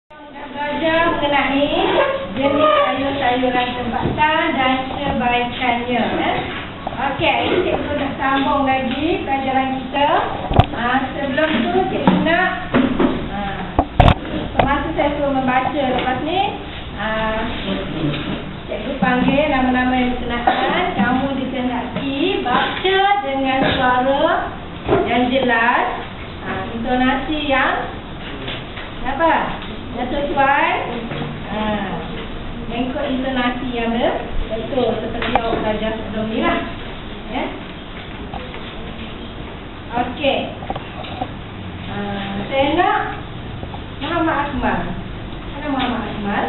Dah belajar mengenai jenis sayur-sayuran tempatan dan kebaikannya. Okey, ini cikgu dah sambung lagi pelajaran kita. Sebelum tu cikgu nak semasa saya suruh membaca lepas ni, cikgu panggil nama-nama yang berkenaan. Kamu dikehendaki baca dengan suara yang jelas, intonasi yang yang sesuai, mengikut intonasi yang betul seperti awak belajar sebelum ni lah. Okey, saya nak Muhammad Akmal. Mana Muhammad Akmal?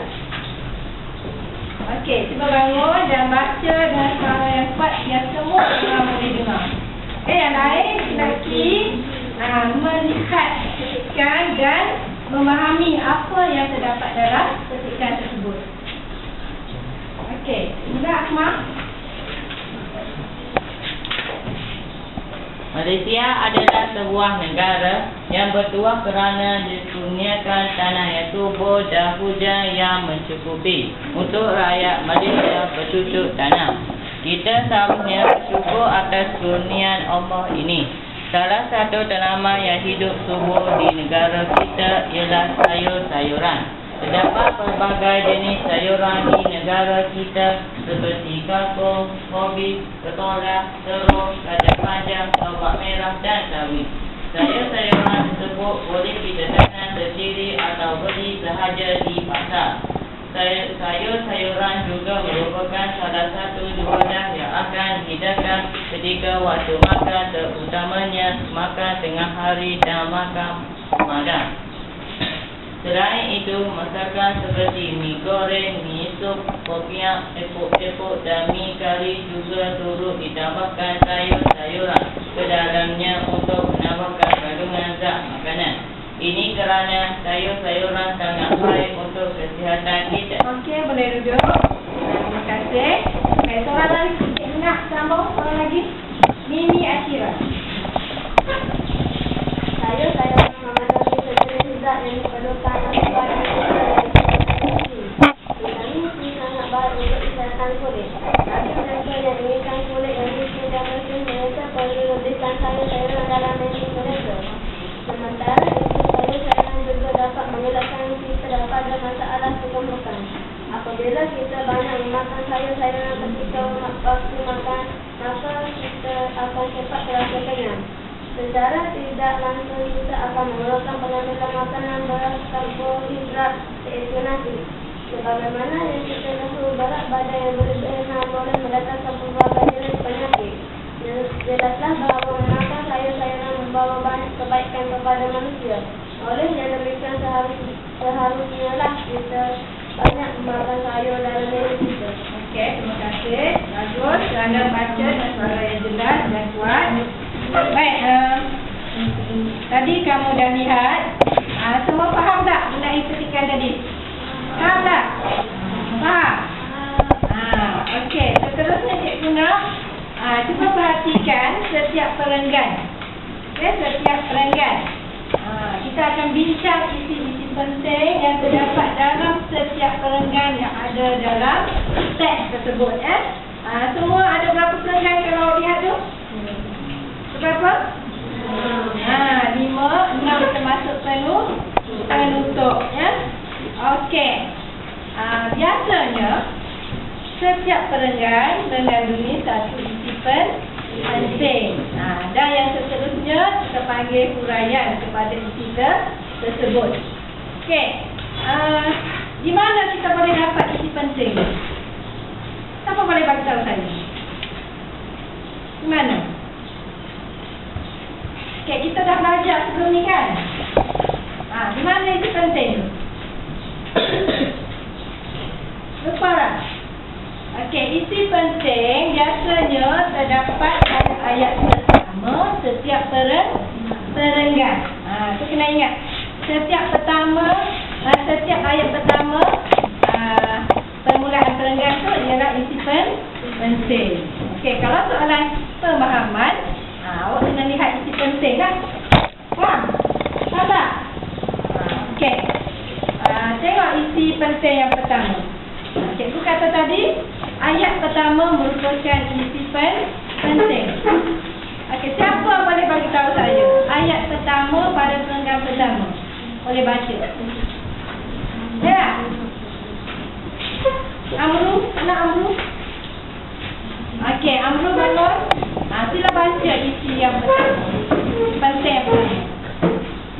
Okey, cuba bangun dan baca dengan suara yang kuat biar semua orang boleh dengar. Yang lain lagi melihat ketikan dan memahami apa yang terdapat dalam ketikan tersebut. Okey, mula Akmal. Malaysia adalah sebuah negara yang bertuah kerana dikurniakan tanah yang subur dan hujan yang mencukupi untuk rakyat Malaysia bercocok tanam. Kita seharusnya bersyukur atas kurniaan Allah ini. Salah satu tanaman yang hidup subur di negara kita ialah sayur-sayuran. Terdapat pelbagai jenis sayuran di negara kita seperti kangkung, kopi, ketolak, terung, kacang panjang, opak merah dan sawi. Sayur-sayuran tersebut boleh kita tanam sendiri atau beli sahaja di pasar. Sayur-sayuran juga merupakan salah satu wadah yang akan dihidangkan ketika waktu makan, terutamanya makan tengah hari dan makan malam. Selain itu, masakan seperti mi goreng, mi sup, popiah, epok-epok dan mi kari juga turut ditambahkan sayur-sayuran ke dalamnya untuk menambahkan kandungan zat makanan. Ini kerana sayur-sayuran sangat baik untuk kesihatan kita. Okey, boleh duduk. Terima kasih. Okey, soalan lagi. Cikgu nak sambung soalan lagi. Mimi Ashira. Sayur-sayuran memenuhi sejenis zat yang diperlukan untuk badan kita. Vitamin C sangat baik untuk kesihatan kulit. Bagi mereka yang inginkan kulit yang bersih dan bersih, mereka perlu lebihkan sayur-sayuran dalam menu mereka. Sementara itu, sayur-sayuran juga dapat mengelakkan kita daripada masalah kegemukan. Apabila kita banyak memakan sayur-sayuran ketika waktu makan, maka kita akan cepat terasa kenyang. Secara tidak langsung kita akan mengeluarkan pengambilan makanan berkarbohidrat iaitu nasi. Sebagaimana yang kita tahu, berat badan yang berlebihan boleh mendatangkan pelbagai jenis penyakit. Jelaslah bahawa memakan sayur-sayuran membawa banyak kebaikan kepada manusia. Oleh yang demikian seharusnya lah kita banyak memakan sayur dalam menu kita. Okey, terima kasih. Bagus, Anda baca dengan suara yang jelas dan kuat. Baik, tadi kamu dah lihat, semua faham tak mengenai ketikan tadi? Faham tak? Faham? Okey, seterusnya cikgu nak cuba perhatikan setiap perenggan. Okay, setiap perenggan. Kita akan bincang isi-isi penting yang terdapat dalam setiap perenggan yang ada dalam teks tersebut. Semua ada berapa perenggan kalau lihat tu? Berapa? 5, 6 termasuk penutup. Okey. Biasanya setiap perenggan mengandungi satu isi penting. Dan yang seterusnya kita panggil huraian kepada isi tersebut. Okey. Di mana kita boleh dapat isi penting? Siapa boleh bagi tahu saya? Di mana? Okey, kita dah belajar sebelum ni kan? Di mana isi penting? Lupa tak? Okey, isi penting biasanya terdapat pada ayat pertama setiap perenggan. Itu kena ingat. Setiap ayat pertama permulaan perenggan tu ialah isi penting. Okey, kalau soalan pemahaman, awak kena lihat isi penting kan? Faham? Faham tak? Okey. isi penting yang pertama. Cikgu kata tadi, ayat pertama merupakan isi penting. Okey, siapa boleh bagi tahu saya ayat pertama pada perenggan pertama? Boleh baca. Ya. Amru, anak Amru. Okey, Amru bangun. Sila baca isi yang pertama. Penting yang pertama.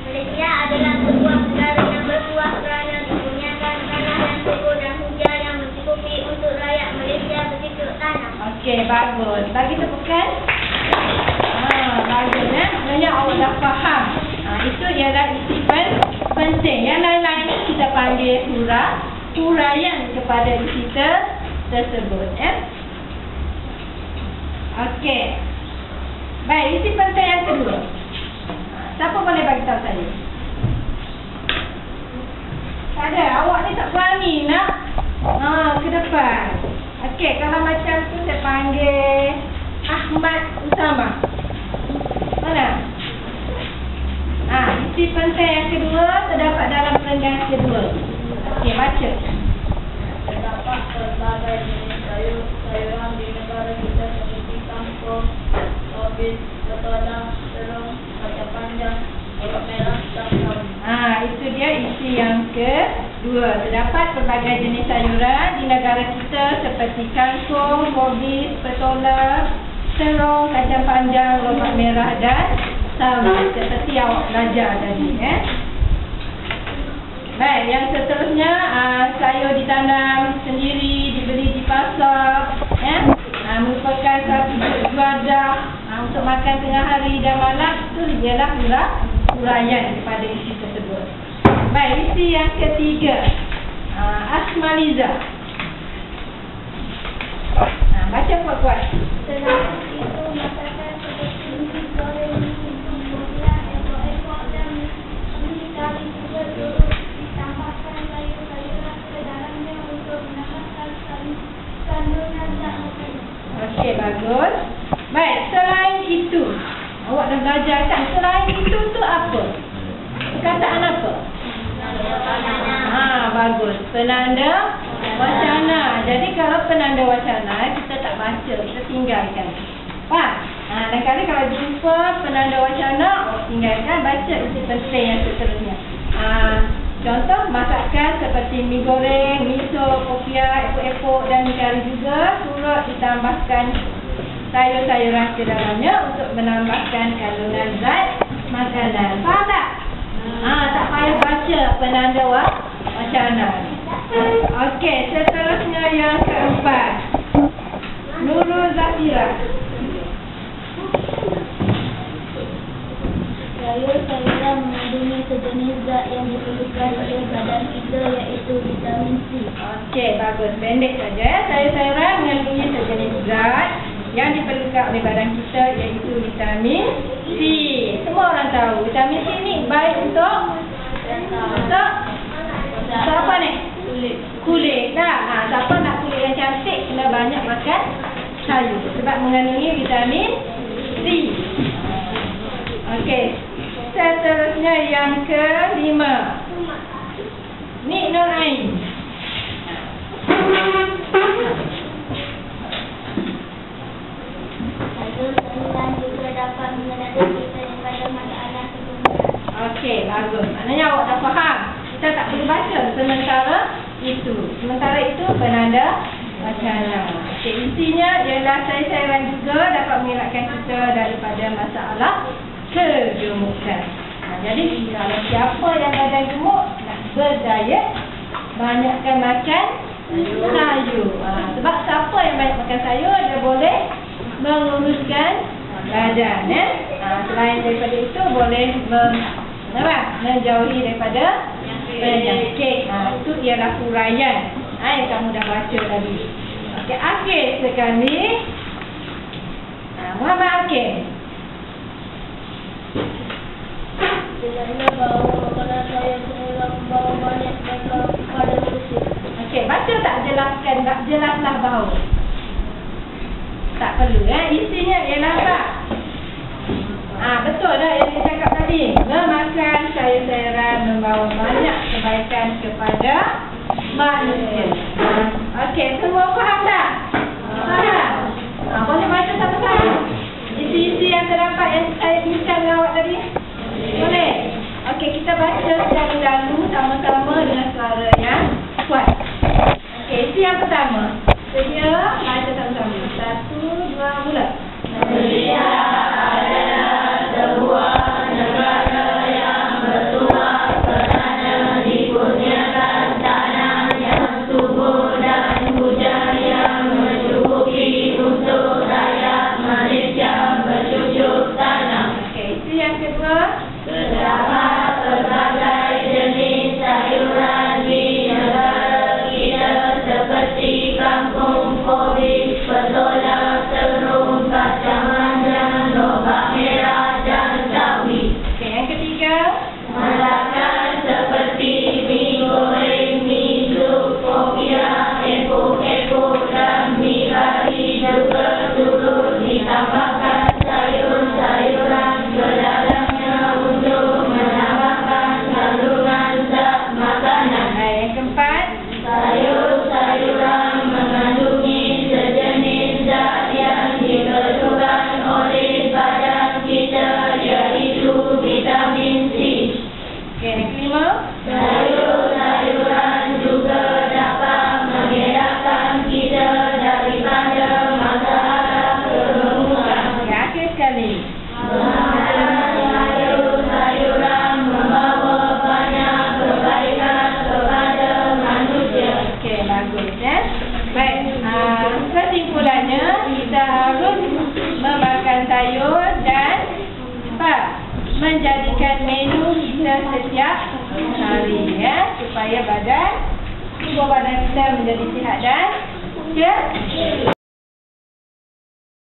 Malaysia adalah sebuah negara yang bertuah kerana dikurniakan tanah dan subur dan hujan yang mencukupi untuk rakyat Malaysia bercucuk tanam. Okey, bagus. Bagi tepukan. Bagus ya. Sebenarnya awak dah faham. Itu ialah isi penting. Yang lain-lain kita panggil huraian kepada isi tersebut ya. Okey. Baik, isi penting yang kedua. Siapa boleh bagi tahu saya? Tak ada. Awak ni tak berani nak ke depan. Okey, kalau macam tu saya panggil Ahmad Usama. Mana? Isi penting yang kedua terdapat dalam perenggan kedua. Okey, baca. Terdapat pelbagai jenis sayur-sayuran di negara kita seperti kangkung, obis, petola, terung, kacang panjang, bawang merah, dan daun. Itu dia isi yang kedua. Terdapat pelbagai jenis sayuran di negara kita seperti kangkung, obis, petola, terung, kacang panjang, bawang merah dan sawi. Seperti awak belajar tadi Baik, yang seterusnya sayur ditanam sendiri, dibeli di pasar merupakan satu wadah untuk makan tengah hari dan malam. Itu ialah huraian daripada isi tersebut. Baik, isi yang ketiga, Asmaliza. Baca kuat-kuat. Selain itu, masakan seperti nasi goreng, buah, ekor-ekor dan kari juga turut ditambahkan sayur-sayuran ke dalamnya untuk menambahkan kandungan zat makanan. Okey, bagus. Baik, selain itu, awak dah belajar kan? Selain itu tu apa? Perkataan apa? Bagus. Penanda wacana. Jadi kalau penanda wacana kita tak baca, kita tinggalkan. Faham? Dan kali kalau jumpa penanda wacana, tinggalkan, baca isi penting yang seterusnya. Contoh masakan seperti mi goreng, miso, kopiah, epok-epok dan kari juga turut ditambahkan sayur-sayuran ke dalamnya untuk menambahkan kandungan zat makanan. Faham tak? Tak payah baca penanda wacana. Okey, seterusnya yang keempat, Nurul Zafira. Sayur-sayuran mengandungi sejenis zat yang diperlukan oleh badan kita, iaitu vitamin C. Okey, bagus. Pendek saja ya. Sayur-sayuran mengandungi sejenis zat yang diperlukan oleh badan kita, iaitu vitamin C. Semua orang tahu vitamin C ni baik untuk apa ni? Kulit tak? Siapa nak kulit yang cantik kena banyak makan sayur sebab mengandungi vitamin C. Okey. Seterusnya yang kelima, Nik Nur Ain. Sayur-sayuran juga dapat mengenali kita daripada masalah sebelumnya. Okey, bagus. Maknanya awak dah faham. Kita tak perlu baca sementara itu penanda wacana. Okey, isinya ialah sayur-sayuran juga dapat mengelakkan kita daripada masalah kegemukan. Jadi kalau siapa yang badan gemuk nak berdiet, banyakkan makan sayur. Sebab siapa yang banyak makan sayur, dia boleh menguruskan badan. Selain daripada itu boleh menjauhi daripada penyakit. Itu ialah huraian yang kamu dah baca tadi. Okey, akhir sekali Muhammad Hakim. Jelaslah bahawa makanan saya semula membawa banyak berkah kepada manusia. Okey, baca tak jelaskan, tak jelaslah bahawa. Tak perlu isinya ialah apa? Betul dah yang saya cakap tadi. Memakan sayur-sayuran membawa banyak kebaikan kepada manusia. Okey, semua faham tak? Faham? Boleh baca sama-sama isi-isi yang terdapat yang saya bincang dengan awak tadi? Boleh? Okey, kita baca secara lalu sama-sama dengan suara yang kuat. Okey, isi yang pertama. Sedia, baca sama-sama. 1, 2, mula. Malaysia adalah sebuah negara yang bertuah kerana dikurniakan tanah yang subur dan hujan yang mencukupi untuk rakyat Malaysia bercucuk tanam. Okey, isi yang kedua. Terdapat berbagai jenis sayuran di negara kita seperti kangkung, kopi, petola, terung, kacang panjang, lobak merah dan sawi. Okey, yang ketiga. Masakan seperti mi goreng, mi sup, kopiah, epok-epok dan mi kari juga turut ditambahkan sayur-sayuran ke dalamnya untuk menambahkan kandungan zat makanan. Yang keempat. Sayur-sayuran mengandungi sejenis zat yang diperlukan oleh badan kita, iaitu vitamin C. Okey, yang kelima. Sayur-sayuran juga dapat mengelakkan kita daripada masalah kegemukan. Yang akhir sekali. Sayur-sayuran membawa banyak kebaikan kepada manusia. Okey, bagus ya. Baik, kesimpulannya kita harus memakan sayur dan menjadikan menu kita setiap hari ya, supaya tubuh badan kita menjadi sihat dan